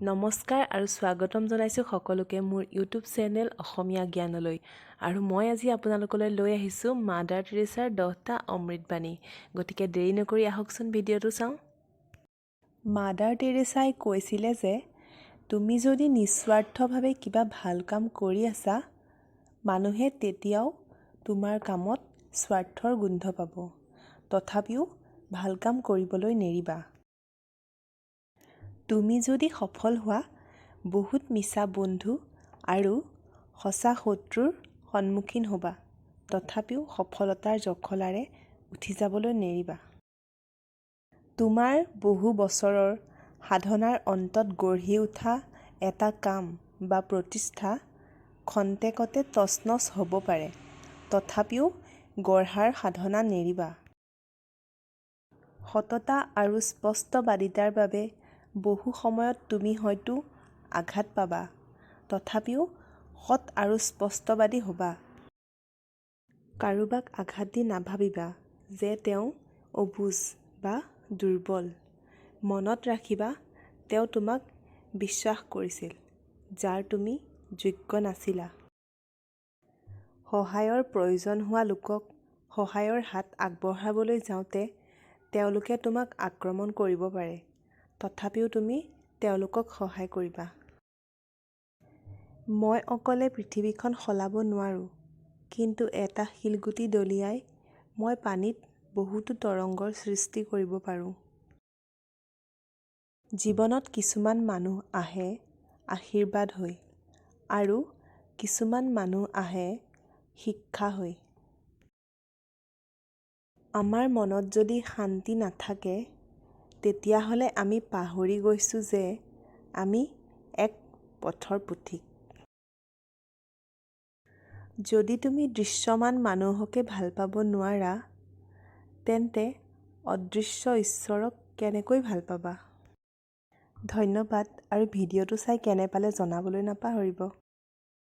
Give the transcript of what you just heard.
নমস্কাৰ আৰু স্বাগতম জনাইছোঁ সকলোকে মোৰ ইউটিউব চেনেল অসমীয়া জ্ঞানলৈ। আৰু মই আজি আপোনালোকলৈ লৈ আহিছোঁ মাদাৰ টেৰেছাৰ 10টা অমৃতবাণী। গতিকে দেৰি নকৰি আহকচোন ভিডিঅ'টো চাওঁ। মাদাৰ টেৰেছাই কৈছিলে যে তুমি যদি নিস্বাৰ্থভাৱে কিবা ভাল কাম কৰি আছা, মানুহে তেতিয়াও তোমাৰ কামত স্বাৰ্থৰ গোন্ধ পাব। তথাপিও ভাল কাম কৰিবলৈ নেৰিবা। তুমি যদি সফল হোৱা, বহুত মিছা বন্ধু আৰু সঁচা শত্ৰুৰ সন্মুখীন হ'বা। তথাপিও সফলতাৰ জখলাৰে উঠি যাবলৈ নেৰিবা। তোমাৰ বহু বছৰৰ সাধনাৰ অন্তত গঢ়ি উঠা এটা কাম বা প্ৰতিষ্ঠা খন্তেকতে তছনছ হ'ব পাৰে। তথাপিও গঢ়াৰ সাধনা নেৰিবা। সততা আৰু স্পষ্টবাদিতাৰ বাবে বহু সময়ত তুমি হয়তো আঘাত পাবা। তথাপিও সৎ আৰু স্পষ্টবাদী হ'বা। কাৰোবাক আঘাত দি নাভাবিবা যে তেওঁ অবুজ বা দুৰ্বল। মনত ৰাখিবা, তেওঁ তোমাক বিশ্বাস কৰিছিল, যাৰ তুমি যোগ্য নাছিলা। সহায়ৰ প্ৰয়োজন হোৱা লোকক সহায়ৰ হাত আগবঢ়াবলৈ যাওঁতে তেওঁলোকে তোমাক আক্ৰমণ কৰিব পাৰে। তথাপিও তুমি তেওঁলোকক সহায় কৰিবা। মই অকলে পৃথিৱীখন সলাব নোৱাৰোঁ, কিন্তু এটা শিলগুটি দলিয়াই মই পানীত বহুতো তৰংগৰ সৃষ্টি কৰিব পাৰোঁ। জীৱনত কিছুমান মানুহ আহে আশীৰ্বাদ হৈ আৰু কিছুমান মানুহ আহে শিক্ষা হৈ। আমাৰ মনত যদি শান্তি নাথাকে, তেতিয়াহ'লে আমি পাহৰি গৈছোঁ যে আমি এক পথৰ পথিক। যদি তুমি দৃশ্যমান মানুহকে ভাল পাব নোৱাৰা, তেন্তে অদৃশ্য ঈশ্বৰক কেনেকৈ ভাল পাবা? ধন্যবাদ আৰু ভিডিঅ'টো চাই কেনে পালে জনাবলৈ নাপাহৰিব।